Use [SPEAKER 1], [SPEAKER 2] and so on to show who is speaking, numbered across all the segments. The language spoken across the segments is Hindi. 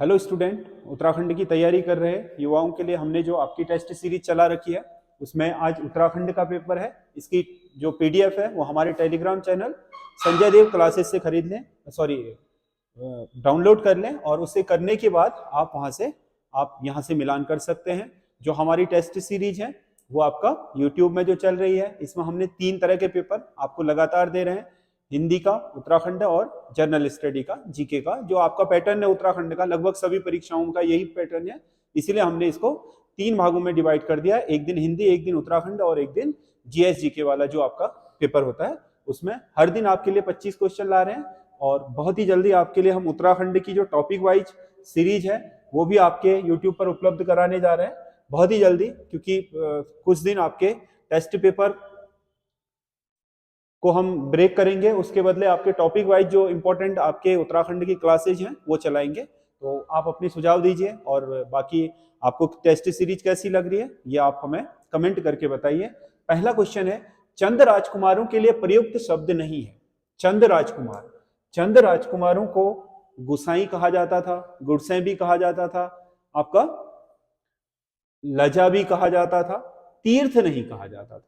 [SPEAKER 1] हेलो स्टूडेंट, उत्तराखंड की तैयारी कर रहे युवाओं के लिए हमने जो आपकी टेस्ट सीरीज चला रखी है उसमें आज उत्तराखंड का पेपर है। इसकी जो पीडीएफ है वो हमारे टेलीग्राम चैनल संजय देव क्लासेस से खरीद लें, सॉरी डाउनलोड कर लें, और उसे करने के बाद आप यहाँ से मिलान कर सकते हैं। जो हमारी टेस्ट सीरीज है वो आपका यूट्यूब में जो चल रही है, इसमें हमने 3 तरह के पेपर आपको लगातार दे रहे हैं। हिंदी का, उत्तराखंड और जनरल स्टडी का, जीके का। जो आपका पैटर्न है उत्तराखंड का, लगभग सभी परीक्षाओं का यही पैटर्न है, इसीलिए हमने इसको 3 भागों में डिवाइड कर दिया है। एक दिन हिंदी, एक दिन उत्तराखंड और एक दिन जीएस जीके वाला जो आपका पेपर होता है। उसमें हर दिन आपके लिए 25 क्वेश्चन ला रहे हैं, और बहुत ही जल्दी आपके लिए हम उत्तराखंड की जो टॉपिक वाइज सीरीज है वो भी आपके यूट्यूब पर उपलब्ध कराने जा रहे हैं बहुत ही जल्दी, क्योंकि कुछ दिन आपके टेस्ट पेपर को हम ब्रेक करेंगे, उसके बदले आपके टॉपिक वाइज जो इंपॉर्टेंट आपके उत्तराखंड की क्लासेज हैं वो चलाएंगे। तो आप अपनी सुझाव दीजिए, और बाकी आपको टेस्ट सीरीज कैसी लग रही है ये आप हमें कमेंट करके बताइए। पहला क्वेश्चन है, चंद राजकुमारों के लिए प्रयुक्त शब्द नहीं है। चंद राजकुमार, चंद राजकुमारों को गुसाई कहा जाता था, गुड़सैं भी कहा जाता था, आपका लजा भी कहा जाता था, तीर्थ नहीं कहा जाता था।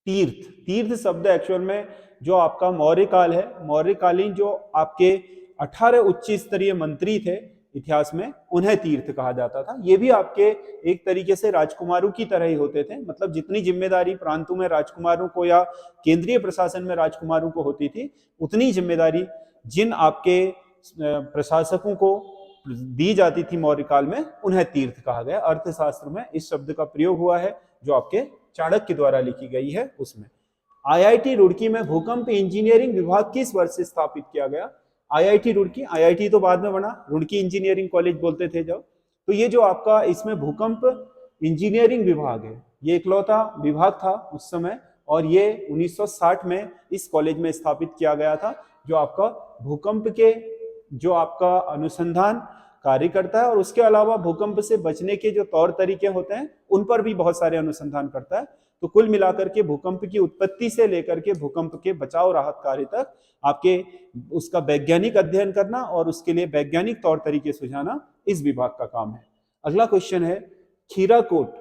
[SPEAKER 1] तीर्थ, तीर्थ शब्द एक्चुअल में जो आपका मौर्य काल है, मौर्यकालीन जो आपके 18 उच्च स्तरीय मंत्री थे इतिहास में, उन्हें तीर्थ कहा जाता था। ये भी आपके एक तरीके से राजकुमारों की तरह ही होते थे, मतलब जितनी जिम्मेदारी प्रांतों में राजकुमारों को या केंद्रीय प्रशासन में राजकुमारों को होती थी, उतनी जिम्मेदारी जिन आपके प्रशासकों को दी जाती थी मौर्य काल में, उन्हें तीर्थ कहा गया। अर्थशास्त्र में इस शब्द का प्रयोग हुआ है जो आपके चाणक्य द्वारा लिखी गई है उसमें। आईआईटी रुड़की में भूकंप इंजीनियरिंग विभाग किस वर्ष से स्थापित किया गया? आईआईटी रुड़की, आईआईटी तो बाद में बना, रुड़की इंजीनियरिंग कॉलेज बोलते थे जब। तो ये जो आपका इसमें भूकंप इंजीनियरिंग विभाग है, ये इकलौता विभाग था उस समय, और ये 1960 में इस कॉलेज में स्थापित किया गया था, जो आपका भूकंप के जो आपका अनुसंधान कार्य करता है, और उसके अलावा भूकंप से बचने के जो तौर तरीके होते हैं उन पर भी बहुत सारे अनुसंधान करता है। तो कुल मिलाकर के भूकंप की उत्पत्ति से लेकर के भूकंप के बचाव राहत कार्य तक आपके उसका वैज्ञानिक अध्ययन करना और उसके लिए वैज्ञानिक तौर तरीके सुझाना इस विभाग का काम है। अगला क्वेश्चन है, खीराकोट,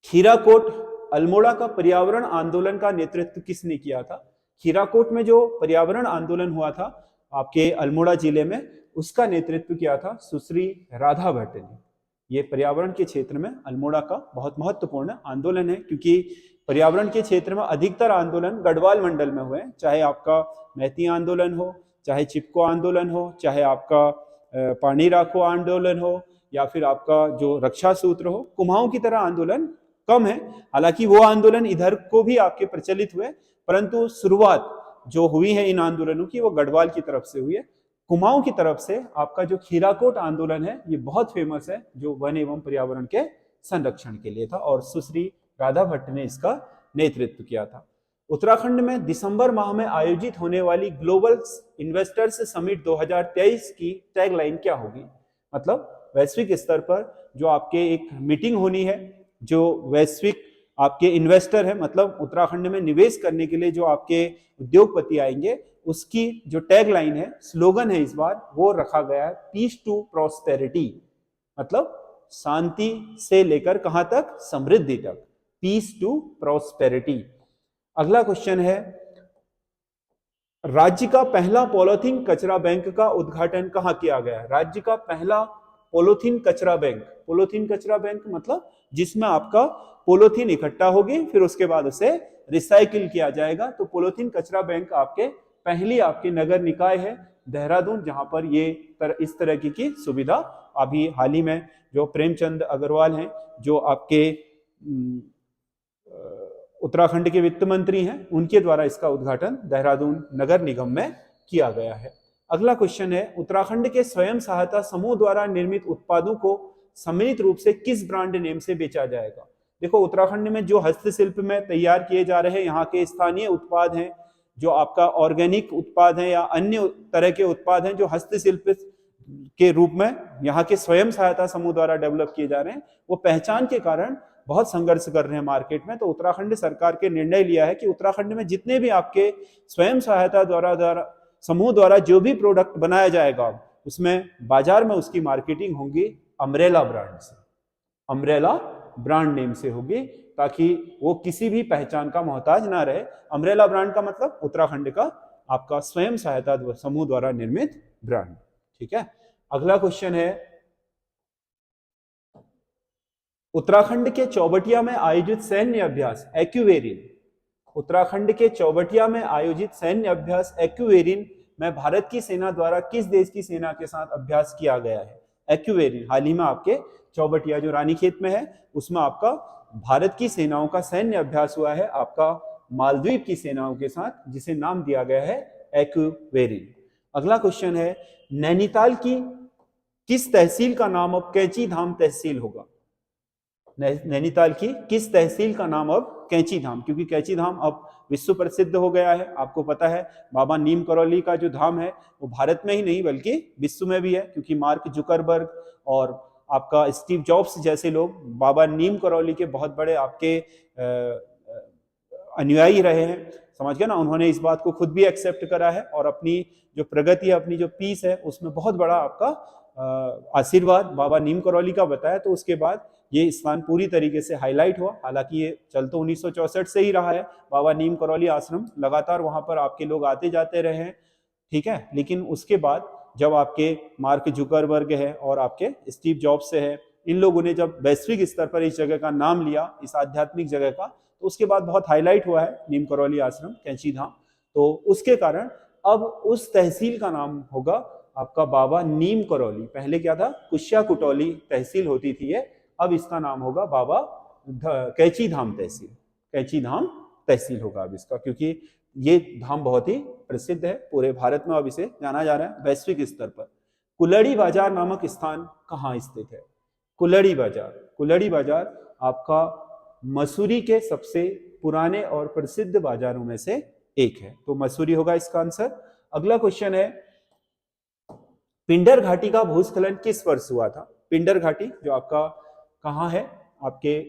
[SPEAKER 1] खीराकोट अल्मोड़ा का पर्यावरण आंदोलन का नेतृत्व किसने किया था? खीराकोट में जो पर्यावरण आंदोलन हुआ था आपके अल्मोड़ा जिले में, उसका नेतृत्व किया था सुश्री राधा भट्ट ने। ये पर्यावरण के क्षेत्र में अल्मोड़ा का बहुत महत्वपूर्ण आंदोलन है, क्योंकि पर्यावरण के क्षेत्र में अधिकतर आंदोलन गढ़वाल मंडल में हुए, चाहे आपका मैती आंदोलन हो, चाहे चिपको आंदोलन हो, चाहे आपका पानी राखो आंदोलन हो, या फिर आपका जो रक्षा सूत्र हो। कुमाऊं की तरह आंदोलन कम है, हालांकि वो आंदोलन इधर को भी आपके प्रचलित हुए, परंतु शुरुआत जो हुई है इन आंदोलनों की वो गढ़वाल की तरफ से हुई है। कुमाऊं की तरफ से आपका जो खीराकोट आंदोलन है ये बहुत फेमस है, जो वन एवं पर्यावरण के संरक्षण के लिए था, और सुश्री राधा भट्ट ने इसका नेतृत्व किया था। उत्तराखंड में दिसंबर माह में आयोजित होने वाली ग्लोबल इन्वेस्टर्स समिट 2023 की टैगलाइन क्या होगी? मतलब वैश्विक स्तर पर जो आपके एक मीटिंग होनी है, जो वैश्विक आपके इन्वेस्टर है, मतलब उत्तराखंड में निवेश करने के लिए जो आपके उद्योगपति आएंगे, उसकी जो टैगलाइन है, स्लोगन है इस बार, वो रखा गया है पीस टू प्रॉस्पेरिटी, मतलब शांति से लेकर कहां तक? समृद्धि तक, पीस टू प्रॉस्पेरिटी। अगला क्वेश्चन है, राज्य का पहला पॉलीथीन कचरा बैंक का उद्घाटन कहां किया गया है? राज्य का पहला पॉलीथीन कचरा बैंक, पॉलीथीन कचरा बैंक मतलब जिसमें आपका पॉलीथीन इकट्ठा होगी, फिर उसके बाद उसे रिसाइकिल किया जाएगा। तो पॉलीथीन कचरा बैंक आपके पहली आपके नगर निकाय है देहरादून, जहां पर ये इस तरह की सुविधा अभी हाल ही में जो प्रेमचंद अग्रवाल हैं, जो आपके उत्तराखंड के वित्त मंत्री हैं, उनके द्वारा इसका उद्घाटन देहरादून नगर निगम में किया गया है। अगला क्वेश्चन है, उत्तराखंड के स्वयं सहायता समूह द्वारा निर्मित उत्पादों को सम्मिलित रूप से किस ब्रांड नेम से बेचा जाएगा? देखो, उत्तराखंड में जो हस्तशिल्प में तैयार किए जा रहे यहाँ के स्थानीय उत्पाद हैं, जो आपका ऑर्गेनिक उत्पाद हैं या अन्य तरह के उत्पाद हैं जो हस्तशिल्प के रूप में यहाँ के स्वयं सहायता समूह द्वारा डेवलप किए जा रहे हैं, वो पहचान के कारण बहुत संघर्ष कर रहे हैं मार्केट में। तो उत्तराखंड सरकार के निर्णय लिया है कि उत्तराखंड में जितने भी आपके स्वयं सहायता समूह द्वारा जो भी प्रोडक्ट बनाया जाएगा, उसमें बाजार में उसकी मार्केटिंग होगी अम्ब्रेला ब्रांड से, अम्ब्रेला ब्रांड नेम से होगी, ताकि वो किसी भी पहचान का मोहताज ना रहे। अम्ब्रेला ब्रांड का मतलब उत्तराखंड का आपका स्वयं सहायता समूह द्वारा निर्मित ब्रांड। ठीक है, अगला क्वेश्चन है, उत्तराखंड के चौबटिया में आयोजित सैन्य अभ्यास एक्यूवेरिन, उत्तराखंड के चौबटिया में आयोजित सैन्य अभ्यास एक्यूवेरिन में भारत की सेना द्वारा किस देश की सेना के साथ अभ्यास किया गया है? एक्यूवेरिन हाल ही में आपके चौबटिया जो रानीखेत में है उसमें आपका भारत की सेनाओं का सैन्य अभ्यास हुआ है आपका मालदीव की सेनाओं के साथ, जिसे नाम दिया गया है एक्यूवेरिन। अगला क्वेश्चन है, नैनीताल की किस तहसील का नाम अब कैंची धाम तहसील होगा? नैनीताल की किस तहसील का नाम अब कैंची धाम, क्योंकि कैंची धाम अब विश्व प्रसिद्ध हो गया है। आपको पता है बाबा नीम करौली का जो धाम है वो भारत में ही नहीं बल्कि विश्व में भी है, क्योंकि मार्क जुकरबर्ग और आपका स्टीव जॉब्स जैसे लोग बाबा नीम करौली के बहुत बड़े आपके अनुयायी रहे हैं, समझ गए ना। उन्होंने इस बात को खुद भी एक्सेप्ट करा है और अपनी जो प्रगति है, अपनी जो पीस है, उसमें बहुत बड़ा आपका आशीर्वाद बाबा नीम करौली का बताया। तो उसके बाद ये स्थान पूरी तरीके से हाईलाइट हुआ। हालांकि ये चल तो 1964 से ही रहा है, बाबा नीम करौली आश्रम लगातार वहां पर आपके लोग आते जाते रहे हैं, ठीक है। लेकिन उसके बाद जब आपके मार्क जुकरबर्ग है और आपके स्टीव जॉब्स से है, इन लोगों ने जब वैश्विक स्तर पर इस जगह का नाम लिया, इस आध्यात्मिक जगह का, तो उसके बाद बहुत हाईलाइट हुआ है नीम करौली आश्रम कैंची धाम। तो उसके कारण अब उस तहसील का नाम होगा आपका बाबा नीम करौली। पहले क्या था, कुशिया कुटौली तहसील होती थी ये, अब इसका नाम होगा बाबा कैंची धाम तहसील, कैंची धाम तहसील होगा अब इसका, क्योंकि ये धाम बहुत ही प्रसिद्ध है पूरे भारत में, अब इसे जाना जा रहा है वैश्विक स्तर पर। कुलड़ी बाजार नामक स्थान कहाँ स्थित है? कुलड़ी बाजार, कुलड़ी बाजार आपका मसूरी के सबसे पुराने और प्रसिद्ध बाजारों में से एक है, तो मसूरी होगा इसका आंसर। अगला क्वेश्चन है, पिंडर घाटी का भूस्खलन किस वर्ष हुआ था? पिंडर घाटी जो आपका कहाँ है, आपके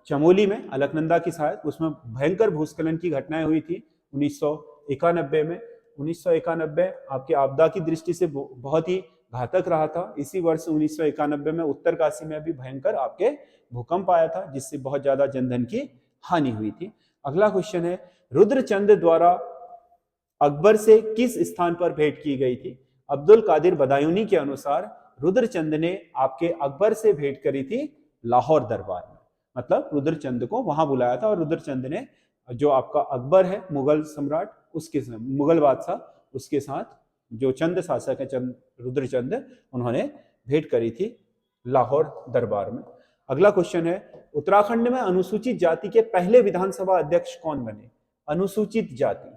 [SPEAKER 1] चमोली में, अलकनंदा की शायद, उसमें भयंकर भूस्खलन की घटनाएं हुई थी 1991 में। 1991 आपके आपदा की दृष्टि से बहुत ही घातक रहा था। इसी वर्ष 1991 में उत्तरकाशी में भी भयंकर आपके भूकंप आया था, जिससे बहुत ज्यादा जनधन की हानि हुई थी। अगला क्वेश्चन है, रुद्रचंद द्वारा अकबर से किस स्थान पर भेंट की गई थी? अब्दुल कादिर बदायूनी के अनुसार रुद्रचंद ने आपके अकबर से भेंट करी थी लाहौर दरबार में, मतलब रुद्रचंद को वहां बुलाया था और रुद्रचंद ने जो आपका अकबर है मुगल सम्राट, उसके मुगल बादशाह, उसके साथ जो चंद शासक है चंद रुद्रचंद, उन्होंने भेंट करी थी लाहौर दरबार में। अगला क्वेश्चन है, उत्तराखंड में अनुसूचित जाति के पहले विधानसभा अध्यक्ष कौन बने? अनुसूचित जाति,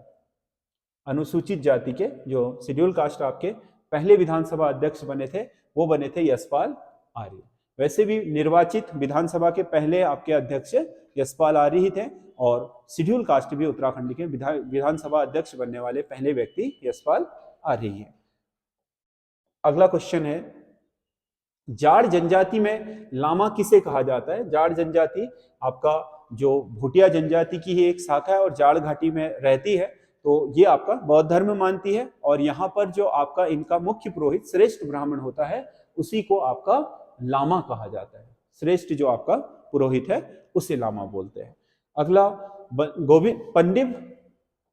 [SPEAKER 1] अनुसूचित जाति के जो शेड्यूल कास्ट आपके पहले विधानसभा अध्यक्ष बने थे वो बने थे यशपाल आर्य। वैसे भी निर्वाचित विधानसभा के पहले आपके अध्यक्ष यशपाल आर्य ही थे और शेड्यूल कास्ट भी उत्तराखंड के विधानसभा अध्यक्ष बनने वाले पहले व्यक्ति यशपाल आर्य ही है। अगला क्वेश्चन है, जाट जनजाति में लामा किसे कहा जाता है? जाट जनजाति आपका जो भूटिया जनजाति की ही एक शाखा है और जाड़ घाटी में रहती है, तो ये आपका बौद्ध धर्म मानती है और यहाँ पर जो आपका इनका मुख्य पुरोहित श्रेष्ठ ब्राह्मण होता है उसी को आपका लामा कहा जाता है। श्रेष्ठ जो आपका पुरोहित है उसे लामा बोलते हैं। अगला,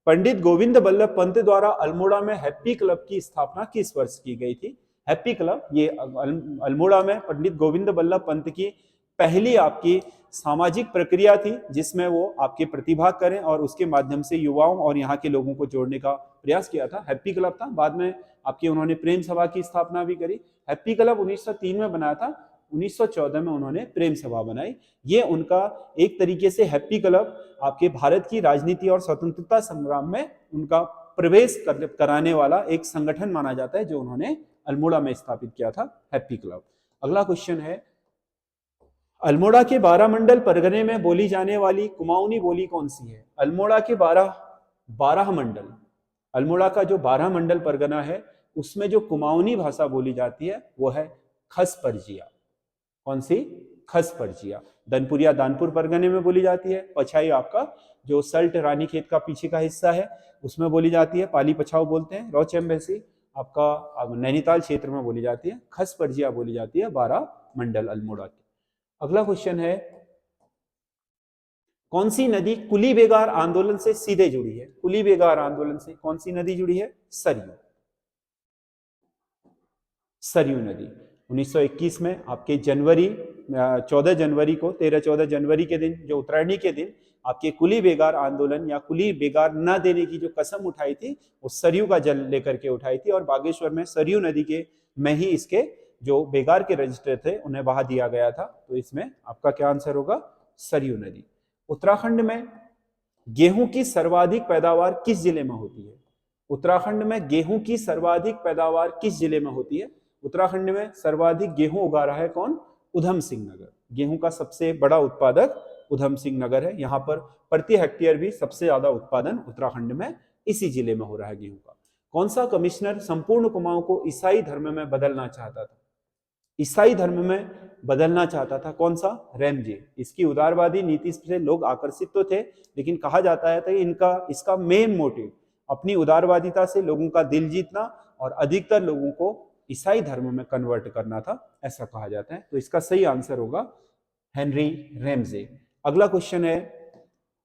[SPEAKER 1] पंडित गोविंद बल्लभ पंत द्वारा अल्मोड़ा में हैप्पी क्लब की स्थापना किस वर्ष की गई थी? हैप्पी क्लब ये अल्मोड़ा में पंडित गोविंद बल्लभ पंत की पहली आपकी सामाजिक प्रक्रिया थी, जिसमें वो आपके प्रतिभाग करें और उसके माध्यम से युवाओं और यहाँ के लोगों को जोड़ने का प्रयास किया था। हैप्पी क्लब था। बाद में आपके उन्होंने प्रेम सभा की स्थापना भी करी। हैप्पी क्लब 1903 में बनाया था, 1914 में उन्होंने प्रेम सभा बनाई। ये उनका एक तरीके से हैप्पी क्लब आपके भारत की राजनीति और स्वतंत्रता संग्राम में उनका प्रवेश कराने वाला एक संगठन माना जाता है, जो उन्होंने अल्मोड़ा में स्थापित किया था, हैप्पी क्लब। अगला क्वेश्चन है, अल्मोड़ा के 12 मंडल परगने में बोली जाने वाली कुमाऊनी बोली कौन सी है? अल्मोड़ा के 12 मंडल, अल्मोड़ा का जो 12 मंडल परगना है उसमें जो कुमाऊनी भाषा बोली जाती है वो है खसपरजिया। कौन सी? खसपरजिया। दनपुरिया दानपुर परगने में बोली जाती है। पछाई आपका जो सल्ट रानीखेत का पीछे का हिस्सा है उसमें बोली जाती है, पाली पछाऊ बोलते हैं, रौचेम्बेसी। आपका नैनीताल क्षेत्र में बोली जाती है, खस पर्जिया बोली जाती है बारामंडल अल्मोड़ा की। अगला क्वेश्चन है, कौन सी नदी कुली बेगार आंदोलन से सीधे जुड़ी है? कुली बेगार आंदोलन से कौन सी नदी जुड़ी है? सरयू। सरयू नदी 1921 में आपके 13-14 जनवरी के दिन, जो उत्तरायणी के दिन आपके कुली बेगार आंदोलन या कुली बेगार न देने की जो कसम उठाई थी, वो सरयू का जल लेकर के उठाई थी, और बागेश्वर में सरयू नदी के में ही इसके जो बेगार के रजिस्टर थे उन्हें बहा दिया गया था। तो इसमें आपका क्या आंसर होगा? सरयू नदी। उत्तराखंड में गेहूं की सर्वाधिक पैदावार किस जिले में होती है? उत्तराखंड में गेहूं की सर्वाधिक पैदावार किस जिले में होती है? उत्तराखंड में सर्वाधिक गेहूं उगा रहा है कौन? उधम सिंह नगर। गेहूं का सबसे बड़ा उत्पादक उधम सिंह नगर है। यहाँ पर प्रति हेक्टेयर भी सबसे ज्यादा उत्पादन उत्तराखंड में इसी जिले में हो रहा है गेहूं का। कौन सा कमिश्नर संपूर्ण कुमाऊं को ईसाई धर्म में बदलना चाहता था? ईसाई धर्म में बदलना चाहता था कौन सा? रैमजे। इसकी उदारवादी नीति से लोग आकर्षित तो थे, लेकिन कहा जाता है कि इसका मेन मोटिव अपनी उदारवादिता से लोगों का दिल जीतना और अधिकतर लोगों को ईसाई धर्म में कन्वर्ट करना था, ऐसा कहा जाता है। तो इसका सही आंसर होगा हेनरी रैमजे। अगला क्वेश्चन है,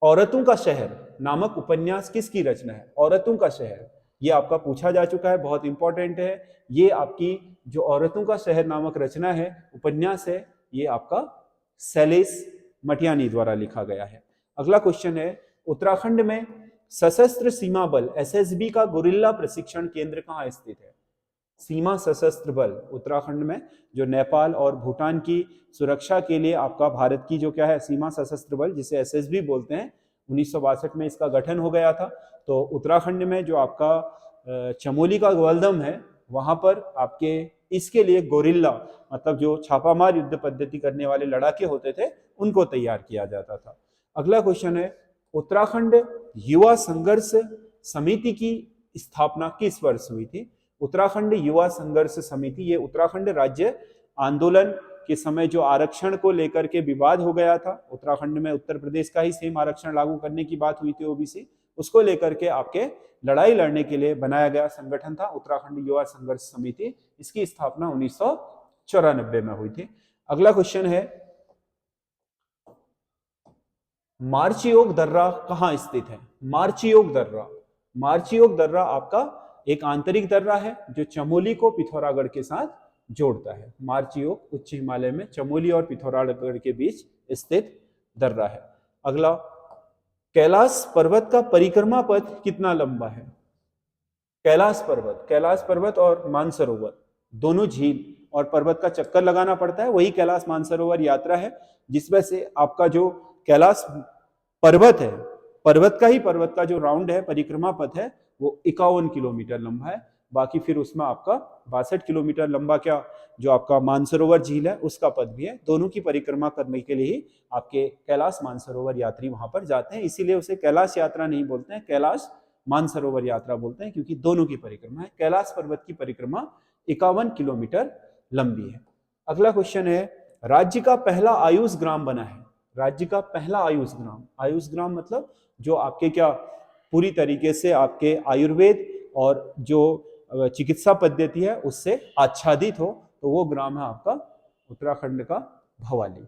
[SPEAKER 1] औरतों का शहर नामक उपन्यास किसकी रचना है? औरतों का शहर, ये आपका पूछा जा चुका है, बहुत इंपॉर्टेंट है। ये आपकी जो औरतों का शहर नामक रचना है, उपन्यास है, ये आपका शैलेश मटियानी द्वारा लिखा गया है। अगला क्वेश्चन है, उत्तराखंड में सशस्त्र सीमा बल एसएसबी का गुरिल्ला प्रशिक्षण केंद्र कहाँ स्थित है? सीमा सशस्त्र बल उत्तराखंड में, जो नेपाल और भूटान की सुरक्षा के लिए आपका भारत की जो क्या है सीमा सशस्त्र बल, जिसे एसएसबी बोलते हैं, 1962 में इसका गठन हो गया था। तो उत्तराखंड में जो आपका चमोली का ग्वालदम है, वहां पर आपके इसके लिए गोरिल्ला मतलब जो छापामार युद्ध पद्धति करने वाले लड़ाके होते थे, उनको तैयार किया जाता था। अगला क्वेश्चन है, उत्तराखंड युवा संघर्ष समिति की स्थापना किस वर्ष हुई थी? उत्तराखंड युवा संघर्ष समिति, ये उत्तराखंड राज्य आंदोलन के समय जो आरक्षण को लेकर के विवाद हो गया था, उत्तराखंड में उत्तर प्रदेश का ही सेम आरक्षण लागू करने की बात हुई थी ओबीसी, उसको लेकर के आपके लड़ाई लड़ने के लिए बनाया गया संगठन था उत्तराखंड युवा संघर्ष समिति। इसकी स्थापना 1994 में हुई थी। अगला क्वेश्चन है, मार्चियोग दर्रा कहाँ स्थित है? मार्चियोग दर्रा, मार्चियोग दर्रा आपका एक आंतरिक दर्रा है जो चमोली को पिथौरागढ़ के साथ जोड़ता है। मार्चियोग उच्च हिमालय में चमोली और पिथौरागढ़ के बीच स्थित दर्रा है। अगला, कैलाश पर्वत का परिक्रमा पथ कितना लंबा है? कैलाश पर्वत और मानसरोवर दोनों झील और पर्वत का चक्कर लगाना पड़ता है, वही कैलाश मानसरोवर यात्रा है, जिसमें से आपका जो कैलाश पर्वत है, पर्वत का जो राउंड है, परिक्रमा पथ है, वो 51 किलोमीटर लंबा है। बाकी फिर उसमें आपका 62 किलोमीटर लंबा क्या जो आपका मानसरोवर झील है उसका पथ भी है। दोनों की परिक्रमा करने के लिए ही आपके कैलाश मानसरोवर यात्री वहां पर जाते हैं, इसीलिए उसे कैलाश यात्रा नहीं बोलते हैं, कैलाश मानसरोवर यात्रा बोलते हैं, क्योंकि दोनों की परिक्रमा है। कैलाश पर्वत की परिक्रमा 51 किलोमीटर लंबी है। अगला क्वेश्चन है, राज्य का पहला आयुष ग्राम बना है? राज्य का पहला आयुष ग्राम, आयुष ग्राम मतलब जो आपके क्या पूरी तरीके से आपके आयुर्वेद और जो चिकित्सा पद्धति है उससे आच्छादित हो, तो वो ग्राम है आपका उत्तराखंड का भवाली।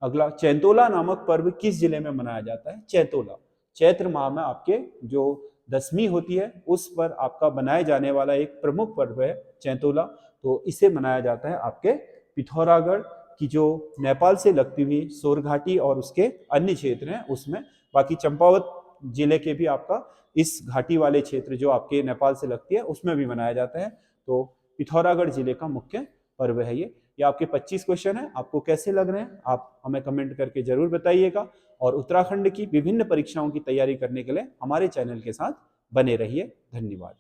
[SPEAKER 1] अगला, चैतोला नामक पर्व किस जिले में मनाया जाता है? चैतोला चैत्र माह में आपके जो दशमी होती है उस पर आपका बनाए जाने वाला एक प्रमुख पर्व है चैतोला। तो इसे मनाया जाता है आपके पिथौरागढ़ की जो नेपाल से लगती हुई सोरघाटी और उसके अन्य क्षेत्र हैं उसमें। बाकी चंपावत जिले के भी आपका इस घाटी वाले क्षेत्र जो आपके नेपाल से लगती है उसमें भी मनाया जाता है। तो पिथौरागढ़ जिले का मुख्य पर्व है ये। आपके 25 क्वेश्चन है, आपको कैसे लग रहे हैं आप हमें कमेंट करके जरूर बताइएगा। और उत्तराखंड की विभिन्न परीक्षाओं की तैयारी करने के लिए हमारे चैनल के साथ बने रहिए। धन्यवाद।